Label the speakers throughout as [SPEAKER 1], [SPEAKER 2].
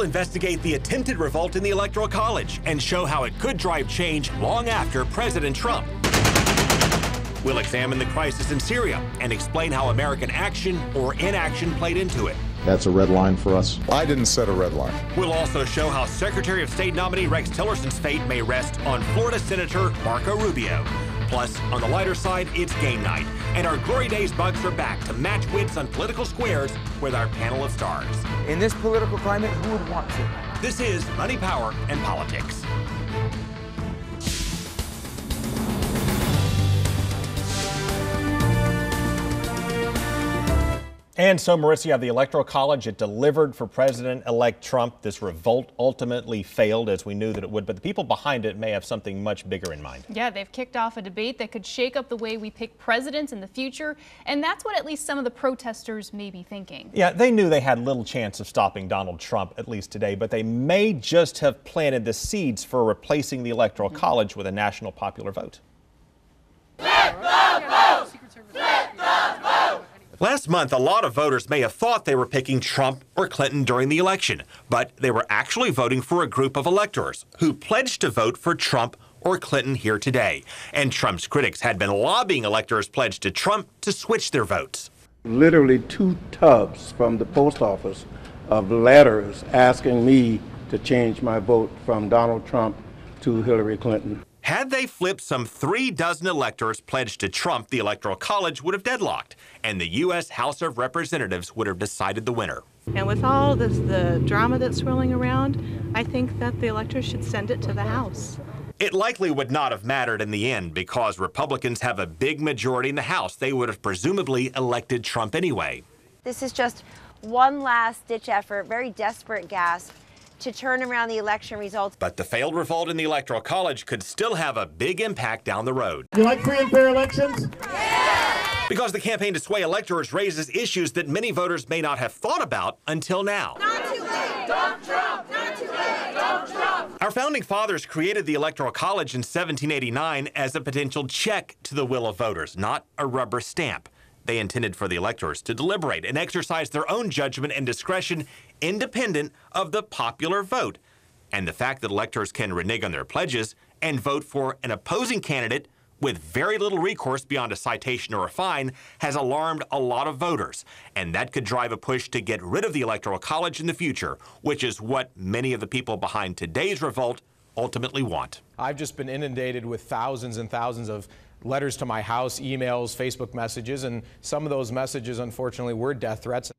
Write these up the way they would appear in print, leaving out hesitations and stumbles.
[SPEAKER 1] investigate the attempted revolt in the Electoral College and show how it could drive change long after President Trump. We'll examine the crisis in Syria and explain how American action or inaction played into it.
[SPEAKER 2] That's a red line for us.
[SPEAKER 3] I didn't set a red line.
[SPEAKER 1] We'll also show how Secretary of State nominee Rex Tillerson's fate may rest on Florida Senator Marco Rubio. Plus, on the lighter side, it's game night, and our Glory Days bugs are back to match wits on political squares with our panel of stars.
[SPEAKER 4] In this political climate, who would want to?
[SPEAKER 1] This is Money, Power, and Politics.
[SPEAKER 5] And so, Marissa, you have the Electoral College. It delivered for President-elect Trump. This revolt ultimately failed, as we knew that it would, but the people behind it may have something much bigger in mind.
[SPEAKER 6] Yeah, they've kicked off a debate that could shake up the way we pick presidents in the future, and that's what at least some of the protesters may be thinking.
[SPEAKER 5] Yeah, they knew they had little chance of stopping Donald Trump, at least today, but they may just have planted the seeds for replacing the Electoral College with a national popular vote.
[SPEAKER 7] Let the vote! Let the vote!
[SPEAKER 1] Last month, a lot of voters may have thought they were picking Trump or Clinton during the election, but they were actually voting for a group of electors who pledged to vote for Trump or Clinton here today. And Trump's critics had been lobbying electors pledged to Trump to switch their votes.
[SPEAKER 8] Literally 2 tubs from the post office of letters asking me to change my vote from Donald Trump to Hillary Clinton.
[SPEAKER 1] Had they flipped some 3 dozen electors pledged to Trump, the Electoral College would have deadlocked, and the U.S. House of Representatives would have decided the winner.
[SPEAKER 9] And with all the drama that's swirling around, I think that the electors should send it to the House.
[SPEAKER 1] It likely would not have mattered in the end because Republicans have a big majority in the House. They would have presumably elected Trump anyway.
[SPEAKER 10] This is just one last-ditch effort, very desperate gasp, to turn around the election results.
[SPEAKER 1] But the failed revolt in the Electoral College could still have a big impact down the road.
[SPEAKER 11] You like free and fair elections?
[SPEAKER 1] Yeah! Because the campaign to sway electors raises issues that many voters may not have thought about until now.
[SPEAKER 7] Not too late! Dump Trump! Not too late! Dump Trump!
[SPEAKER 1] Our founding fathers created the Electoral College in 1789 as a potential check to the will of voters, not a rubber stamp. They intended for the electors to deliberate and exercise their own judgment and discretion independent of the popular vote. And the fact that electors can renege on their pledges and vote for an opposing candidate with very little recourse beyond a citation or a fine has alarmed a lot of voters. And that could drive a push to get rid of the Electoral College in the future, which is what many of the people behind today's revolt ultimately want.
[SPEAKER 12] I've just been inundated with thousands and thousands of letters to my house, emails, Facebook messages, and some of those messages, unfortunately, were death threats.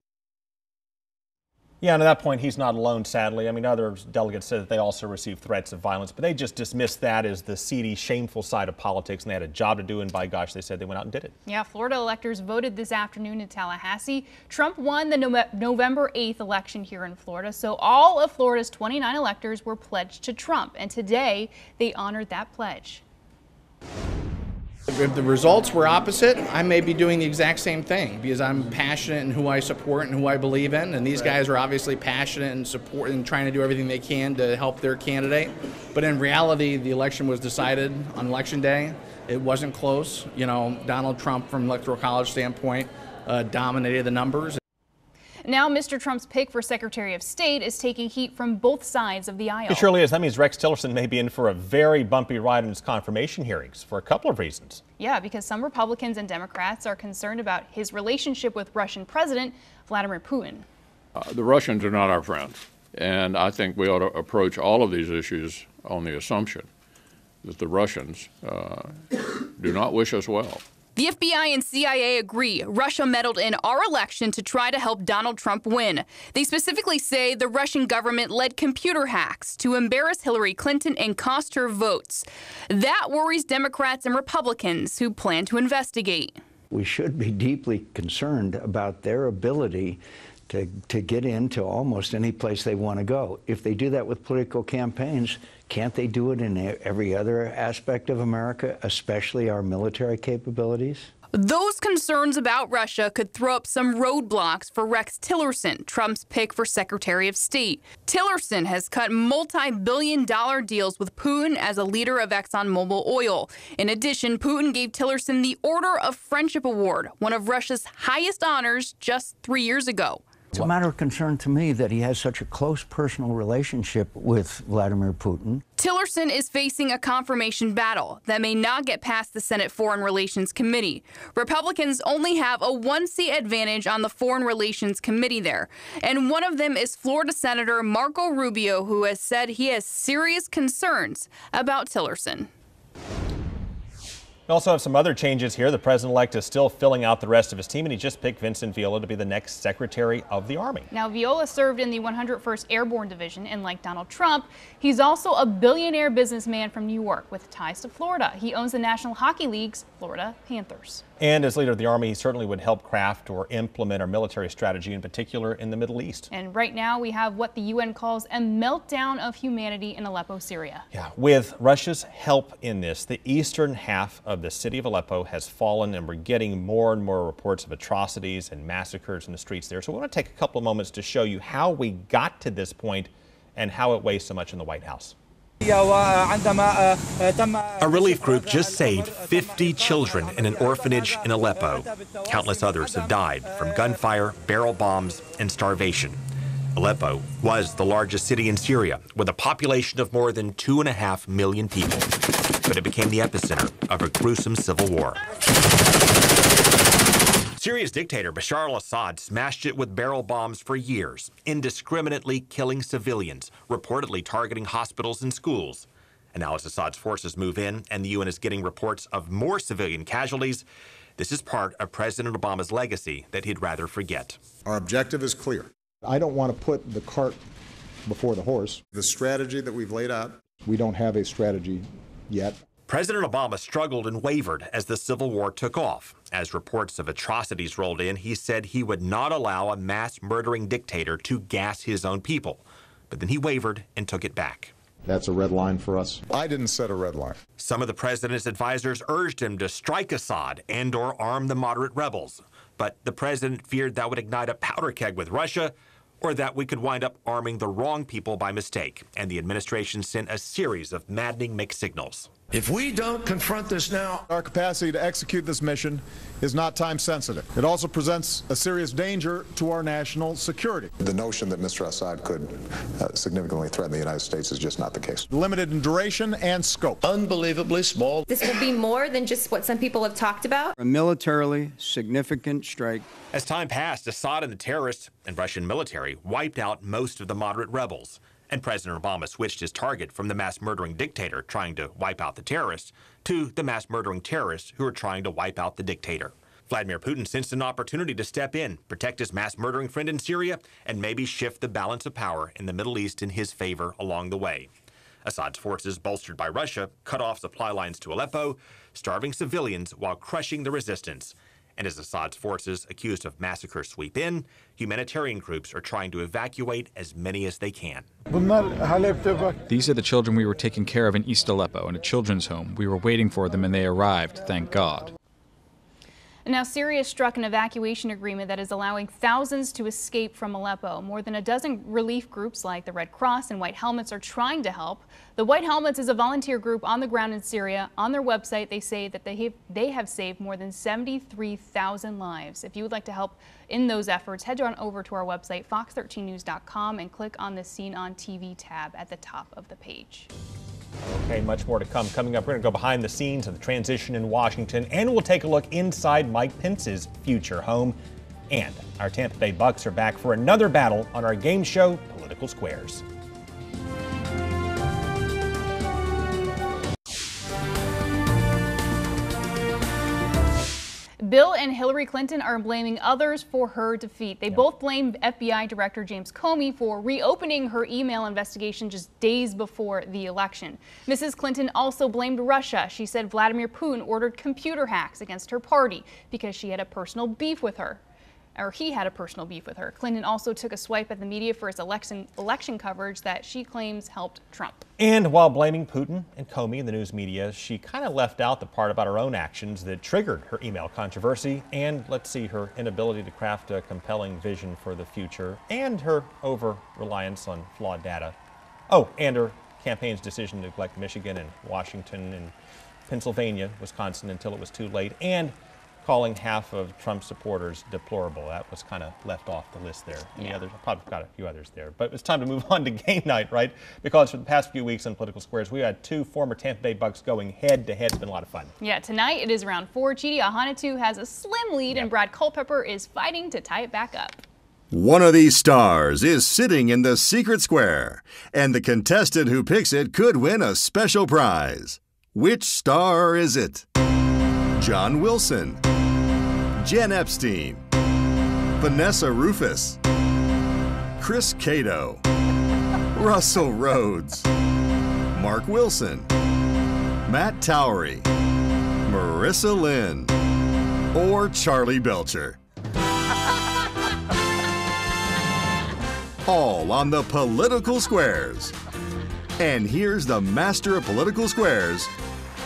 [SPEAKER 5] Yeah, and at that point, he's not alone, sadly. I mean, other delegates said that they also received threats of violence, but they just dismissed that as the seedy, shameful side of politics, and they had a job to do, and by gosh, they said they went out and did it.
[SPEAKER 6] Yeah, Florida electors voted this afternoon in Tallahassee. Trump won the November 8th election here in Florida, so all of Florida's 29 electors were pledged to Trump, and today they honored that pledge.
[SPEAKER 13] If the results were opposite, I may be doing the exact same thing because I'm passionate in who I support and who I believe in, and these guys are obviously passionate and support and trying to do everything they can to help their candidate. But in reality, the election was decided on Election Day. It wasn't close. You know, Donald Trump, from Electoral College standpoint, dominated the numbers.
[SPEAKER 6] Now, Mr. Trump's pick for Secretary of State is taking heat from both sides of the aisle.
[SPEAKER 5] It surely is. That means Rex Tillerson may be in for a very bumpy ride in his confirmation hearings for a couple of reasons.
[SPEAKER 6] Yeah, because some Republicans and Democrats are concerned about his relationship with Russian President Vladimir Putin.
[SPEAKER 14] The Russians are not our friends, and I think we ought to approach all of these issues on the assumption that the Russians do not wish us well.
[SPEAKER 15] The FBI and CIA agree Russia meddled in our election to try to help Donald Trump win. They specifically say the Russian government led computer hacks to embarrass Hillary Clinton and cost her votes. That worries Democrats and Republicans who plan to investigate.
[SPEAKER 16] We should be deeply concerned about their ability to get into almost any place they want to go. If they do that with political campaigns, can't they do it in every other aspect of America, especially our military capabilities?
[SPEAKER 15] Those concerns about Russia could throw up some roadblocks for Rex Tillerson, Trump's pick for Secretary of State. Tillerson has cut multi-billion-dollar deals with Putin as a leader of ExxonMobil Oil. In addition, Putin gave Tillerson the Order of Friendship Award, one of Russia's highest honors, just 3 years ago.
[SPEAKER 16] It's a matter of concern to me that he has such a close personal relationship with Vladimir Putin.
[SPEAKER 15] Tillerson is facing a confirmation battle that may not get past the Senate Foreign Relations Committee. Republicans only have a 1-seat advantage on the Foreign Relations Committee there. And one of them is Florida Senator Marco Rubio, who has said he has serious concerns about Tillerson.
[SPEAKER 5] We also have some other changes here. The president-elect is still filling out the rest of his team, and he just picked Vincent Viola to be the next Secretary of the Army.
[SPEAKER 6] Now, Viola served in the 101st Airborne Division, and like Donald Trump, he's also a billionaire businessman from New York with ties to Florida. He owns the National Hockey League's Florida Panthers.
[SPEAKER 5] And as leader of the Army, he certainly would help craft or implement our military strategy, in particular in the Middle East.
[SPEAKER 6] And right now, we have what the UN calls a meltdown of humanity in Aleppo, Syria.
[SPEAKER 5] Yeah, with Russia's help in this, the eastern half of the city of Aleppo has fallen, and we're getting more and more reports of atrocities and massacres in the streets there. So we want to take a couple of moments to show you how we got to this point and how it weighs so much in the White House.
[SPEAKER 1] A relief group just saved 50 children in an orphanage in Aleppo. Countless others have died from gunfire, barrel bombs, and starvation. Aleppo was the largest city in Syria, with a population of more than 2.5 million people. But it became the epicenter of a gruesome civil war. Syria's dictator Bashar al-Assad smashed it with barrel bombs for years, indiscriminately killing civilians, reportedly targeting hospitals and schools. And now as Assad's forces move in and the UN is getting reports of more civilian casualties, this is part of President Obama's legacy that he'd rather forget.
[SPEAKER 2] Our objective is clear.
[SPEAKER 3] I don't want to put the cart before the horse.
[SPEAKER 2] The strategy that we've laid out.
[SPEAKER 3] We don't have a strategy yet.
[SPEAKER 1] President Obama struggled and wavered as the Civil War took off. As reports of atrocities rolled in, he said he would not allow a mass murdering dictator to gas his own people. But then he wavered and took it back.
[SPEAKER 3] That's a red line for us.
[SPEAKER 2] I didn't set a red line.
[SPEAKER 1] Some of the president's advisors urged him to strike Assad and/or arm the moderate rebels. But the president feared that would ignite a powder keg with Russia, or that we could wind up arming the wrong people by mistake. And the administration sent a series of maddening mixed signals.
[SPEAKER 11] If we don't confront this now,
[SPEAKER 2] our capacity to execute this mission is not time sensitive. It also presents a serious danger to our national security.
[SPEAKER 17] The notion that Mr. Assad could significantly threaten the United States is just not the case.
[SPEAKER 2] Limited in duration and scope.
[SPEAKER 11] Unbelievably small.
[SPEAKER 18] This will be more than just what some people have talked about.
[SPEAKER 4] A militarily significant strike.
[SPEAKER 1] As time passed, Assad and the terrorists and Russian military wiped out most of the moderate rebels. And President Obama switched his target from the mass-murdering dictator trying to wipe out the terrorists to the mass-murdering terrorists who are trying to wipe out the dictator. Vladimir Putin sensed an opportunity to step in, protect his mass-murdering friend in Syria, and maybe shift the balance of power in the Middle East in his favor along the way. Assad's forces, bolstered by Russia, cut off supply lines to Aleppo, starving civilians while crushing the resistance. And as Assad's forces, accused of massacre, sweep in, humanitarian groups are trying to evacuate as many as they can.
[SPEAKER 19] These are the children we were taking care of in East Aleppo in a children's home. We were waiting for them and they arrived, thank God.
[SPEAKER 6] And now Syria struck an evacuation agreement that is allowing thousands to escape from Aleppo. More than a dozen relief groups like the Red Cross and White Helmets are trying to help. The White Helmets is a volunteer group on the ground in Syria. On their website, they say that they have saved more than 73,000 lives. If you would like to help in those efforts, head on over to our website, fox13news.com, and click on the Seen on TV tab at the top of the page.
[SPEAKER 5] Okay, much more to come. Coming up, we're going to go behind the scenes of the transition in Washington, and we'll take a look inside Mike Pence's future home. And our Tampa Bay Bucks are back for another battle on our game show, Political Squares.
[SPEAKER 6] Bill and Hillary Clinton are blaming others for her defeat. They both blamed FBI Director James Comey for reopening her email investigation just days before the election. Mrs. Clinton also blamed Russia. She said Vladimir Putin ordered computer hacks against her party because she had a personal beef with her. Or he had a personal beef with her. Clinton also took a swipe at the media for his election coverage that she claims helped Trump.
[SPEAKER 5] And while blaming Putin and Comey in the news media, she kind of left out the part about her own actions that triggered her email controversy and, let's see, her inability to craft a compelling vision for the future and her over-reliance on flawed data. Oh, and her campaign's decision to neglect Michigan and Washington and Pennsylvania, Wisconsin until it was too late, and calling half of Trump supporters deplorable. That was kind of left off the list there. Any others? I've probably got a few others there. But it's time to move on to game night, right? Because for the past few weeks on Political Squares, we had two former Tampa Bay Bucks going head-to-head. It's been a lot of fun.
[SPEAKER 6] Yeah, tonight it is round 4. Chidi Ahanatu has a slim lead, and Brad Culpepper is fighting to tie it back up.
[SPEAKER 20] One of these stars is sitting in the secret square, and the contestant who picks it could win a special prize. Which star is it? John Wilson, Jen Epstein, Vanessa Rufus, Chris Cato, Russell Rhodes, Mark Wilson, Matt Towery, Marissa Lynn, or Charlie Belcher. All on the Political Squares. And here's the master of Political Squares,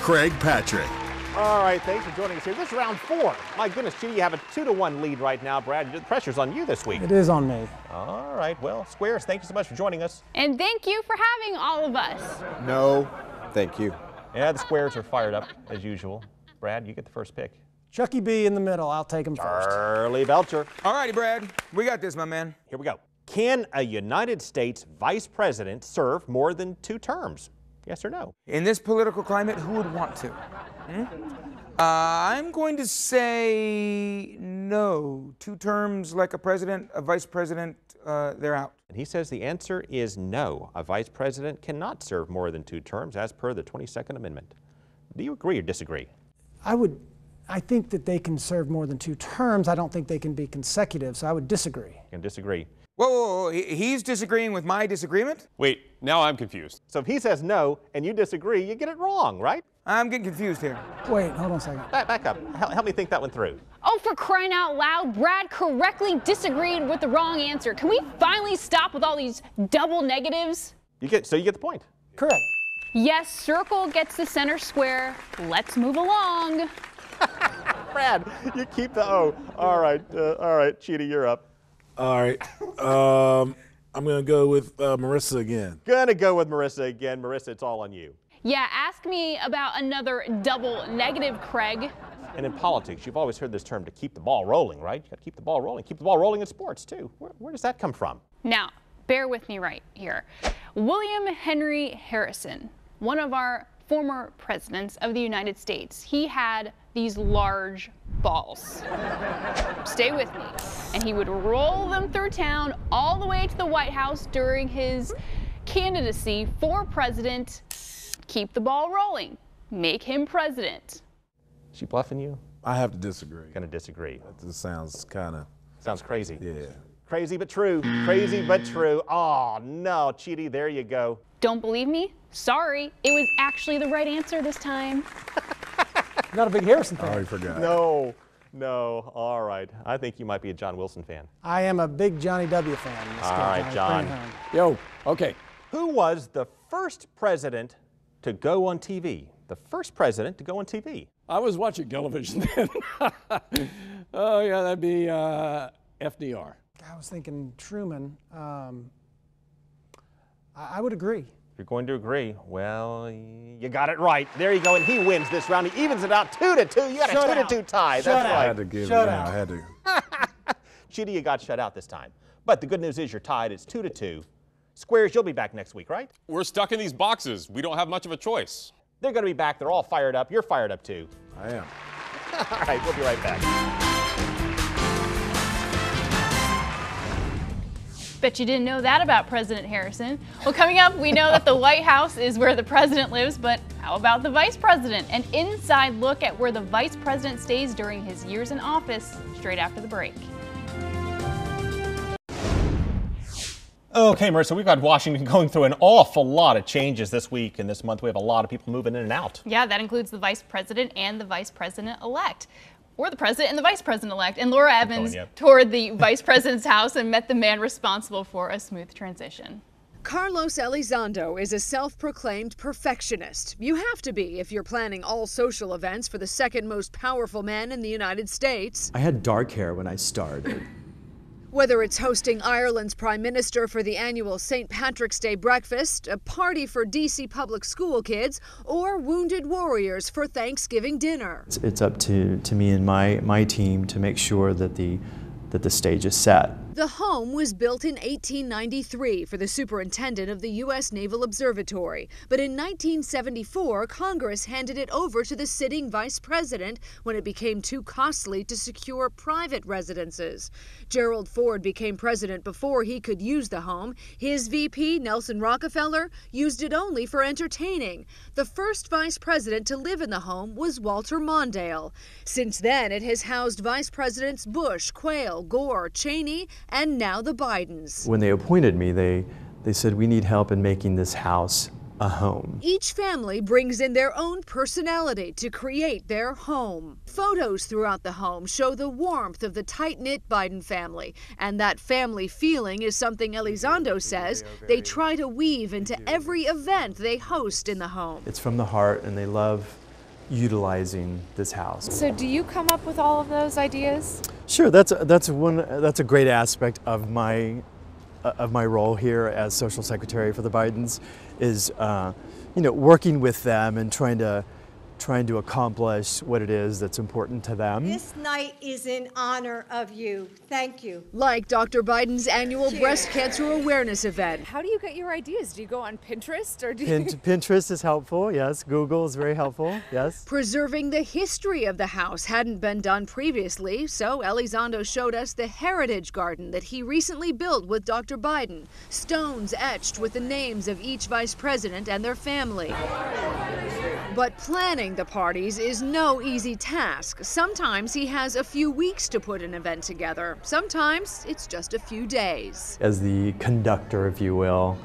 [SPEAKER 20] Craig Patrick.
[SPEAKER 5] All right, thanks for joining us here. This is round 4. My goodness, Chidi, you have a 2-1 lead right now. Brad, the pressure's on you this week.
[SPEAKER 21] It is on me.
[SPEAKER 5] All right, well, Squares, thank you so much for joining us.
[SPEAKER 6] And thank you for having all of us.
[SPEAKER 3] No, thank you.
[SPEAKER 5] Yeah, the Squares are fired up as usual. Brad, you get the first pick.
[SPEAKER 21] Chucky B in the middle. I'll take him first.
[SPEAKER 5] Charlie Belcher.
[SPEAKER 22] All righty, Brad. We got this, my man.
[SPEAKER 5] Here we go. Can a United States vice president serve more than 2 terms? Yes or no?
[SPEAKER 22] In this political climate, who would want to? I'm going to say no. 2 terms like a president, a vice president, they're out.
[SPEAKER 5] And he says the answer is no. A vice president cannot serve more than 2 terms as per the 22nd Amendment. Do you agree or disagree?
[SPEAKER 21] I think that they can serve more than 2 terms. I don't think they can be consecutive, so I would disagree.
[SPEAKER 5] You can disagree.
[SPEAKER 22] Whoa, he's disagreeing with my disagreement?
[SPEAKER 23] Wait, now I'm confused.
[SPEAKER 5] So if he says no and you disagree, you get it wrong, right?
[SPEAKER 22] I'm getting confused here.
[SPEAKER 21] Wait, hold on a second.
[SPEAKER 5] Back up. Help me think that one through.
[SPEAKER 6] Oh, for crying out loud, Brad correctly disagreed with the wrong answer. Can we finally stop with all these double negatives?
[SPEAKER 5] So you get the point.
[SPEAKER 21] Correct.
[SPEAKER 6] Yes, circle gets the center square. Let's move along.
[SPEAKER 5] Brad, you keep the O. All right, Chidi, you're up.
[SPEAKER 24] All right. I'm going to go with Marissa again.
[SPEAKER 5] Gonna go with Marissa again. Marissa, it's all on you.
[SPEAKER 6] Yeah, ask me about another double negative, Craig.
[SPEAKER 5] And in politics, you've always heard this term to keep the ball rolling, right? You got to keep the ball rolling. Keep the ball rolling in sports, too. Where does that come from?
[SPEAKER 6] Now, bear with me right here. William Henry Harrison, one of our former presidents of the United States, he had these large balls. Stay with me. And he would roll them through town all the way to the White House during his candidacy for president. Keep the ball rolling. Make him president.
[SPEAKER 5] Is she bluffing you?
[SPEAKER 24] I have to disagree.
[SPEAKER 5] Gonna disagree.
[SPEAKER 24] That just sounds kind of...
[SPEAKER 5] Sounds crazy.
[SPEAKER 24] Yeah.
[SPEAKER 5] Crazy but true. Crazy but true. Oh, no, Chidi, there you go.
[SPEAKER 6] Don't believe me? Sorry. It was actually the right answer this time.
[SPEAKER 21] Not a big Harrison fan.
[SPEAKER 24] I already forgot.
[SPEAKER 5] No. All right. I think you might be a John Wilson fan.
[SPEAKER 21] I am a big Johnny W. fan.
[SPEAKER 5] All right, John.
[SPEAKER 21] Yo,
[SPEAKER 5] okay. Who was the first president to go on TV? The first president to go on TV?
[SPEAKER 25] I was watching television then. Oh, yeah, that'd be FDR.
[SPEAKER 21] I was thinking Truman. I would agree.
[SPEAKER 5] If you're going to agree, well, you got it right. There you go, and he wins this round. He evens it out 2-2. You got a 2-2 tie. That's right.
[SPEAKER 24] I had to give it down. I had to.
[SPEAKER 5] Chidi, you got shut out this time. But the good news is you're tied. It's 2-2. Squares, you'll be back next week, right?
[SPEAKER 23] We're stuck in these boxes. We don't have much of a choice.
[SPEAKER 5] They're going to be back. They're all fired up. You're fired up, too.
[SPEAKER 24] I am.
[SPEAKER 5] All right, we'll be right back.
[SPEAKER 6] Bet you didn't know that about President Harrison. Well, coming up, we know that the White House is where the president lives, but how about the vice president? An inside look at where the vice president stays during his years in office, straight after the break.
[SPEAKER 5] Okay, Marissa, we've got Washington going through an awful lot of changes this week and this month. We have a lot of people moving in and out.
[SPEAKER 6] Yeah, that includes the vice president and the vice president-elect. Or the president and the vice president-elect. And Laura Evans toured the vice president's house and met the man responsible for a smooth transition.
[SPEAKER 26] Carlos Elizondo is a self-proclaimed perfectionist. You have to be if you're planning all social events for the second most powerful man in the United States.
[SPEAKER 27] I had dark hair when I started.
[SPEAKER 26] Whether it's hosting Ireland's Prime Minister for the annual St. Patrick's Day breakfast, a party for DC public school kids, or wounded warriors for Thanksgiving dinner.
[SPEAKER 7] It's up to me and my team to make sure that the stage is set.
[SPEAKER 26] The home was built in 1893 for the superintendent of the U.S. Naval Observatory, but in 1974, Congress handed it over to the sitting vice president when it became too costly to secure private residences. Gerald Ford became president before he could use the home. His VP, Nelson Rockefeller, used it only for entertaining. The first vice president to live in the home was Walter Mondale. Since then, it has housed Vice Presidents Bush, Quayle, Gore, Cheney, and now the Bidens.
[SPEAKER 7] When they appointed me, they said, we need help in making this house a home.
[SPEAKER 26] Each family brings in their own personality to create their home. Photos throughout the home show the warmth of the tight-knit Biden family, and that family feeling is something Elizondo says they try to weave into every event they host in the home.
[SPEAKER 7] It's from the heart, and they love utilizing this house.
[SPEAKER 8] So do you come up with all of those ideas?
[SPEAKER 7] Sure, that's a great aspect of my role here as social secretary for the Bidens is working with them and trying to accomplish what it is that's important to them.
[SPEAKER 9] This night is in honor of you. Thank you.
[SPEAKER 26] Like Dr. Biden's annual breast cancer awareness event.
[SPEAKER 8] How do you get your ideas? Do you go on Pinterest or do you...
[SPEAKER 7] Pinterest is helpful, yes. Google is very helpful, yes.
[SPEAKER 26] Preserving the history of the house hadn't been done previously, so Elizondo showed us the heritage garden that he recently built with Dr. Biden. Stones etched with the names of each vice president and their family. But planning the parties is no easy task. Sometimes he has a few weeks to put an event together. Sometimes it's just a few days.
[SPEAKER 7] As the conductor, if you will,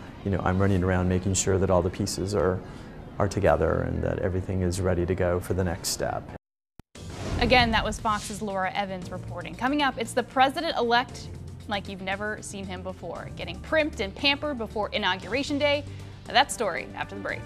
[SPEAKER 7] I'm running around making sure that all the pieces are together and that everything is ready to go for the next step.
[SPEAKER 6] Again, that was Fox's Laura Evans reporting. Coming up, it's the president-elect like you've never seen him before, getting primped and pampered before Inauguration Day. That story after the break.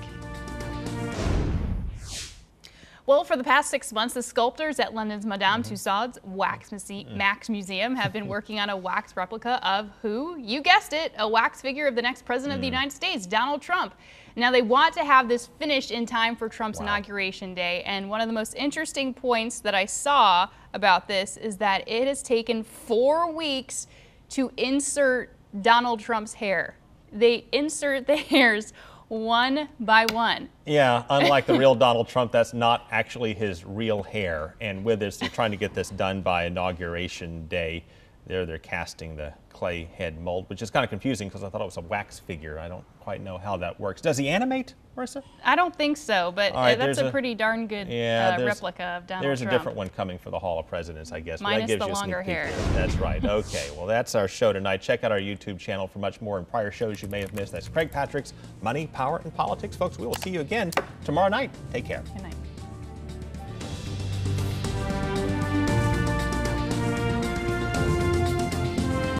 [SPEAKER 6] Well, for the past 6 months, the sculptors at London's Madame Tussauds Wax Museum have been working on a wax replica of who? You guessed it, a wax figure of the next president of the United States, Donald Trump. Now, they want to have this finished in time for Trump's Inauguration Day, and one of the most interesting points that I saw about this is that it has taken 4 weeks to insert Donald Trump's hair. They insert the hairs one by one.
[SPEAKER 5] Yeah, unlike the real Donald Trump, that's not actually his real hair. And with this, they're trying to get this done by Inauguration Day. They're casting the clay head mold, which is kind of confusing because I thought it was a wax figure. I don't quite know how that works. Does he animate, Marissa?
[SPEAKER 6] I don't think so, but that's a pretty darn good replica of Donald Trump.
[SPEAKER 5] There's a different one coming for the Hall of Presidents, I guess.
[SPEAKER 6] Minus
[SPEAKER 5] that gives
[SPEAKER 6] the
[SPEAKER 5] you a
[SPEAKER 6] longer
[SPEAKER 5] sneak peek
[SPEAKER 6] hair.
[SPEAKER 5] there. That's right. Okay, well, that's our show tonight. Check out our YouTube channel for much more and prior shows you may have missed. That's Craig Patrick's Money, Power, and Politics. Folks, we will see you again tomorrow night. Take care.
[SPEAKER 6] Good night.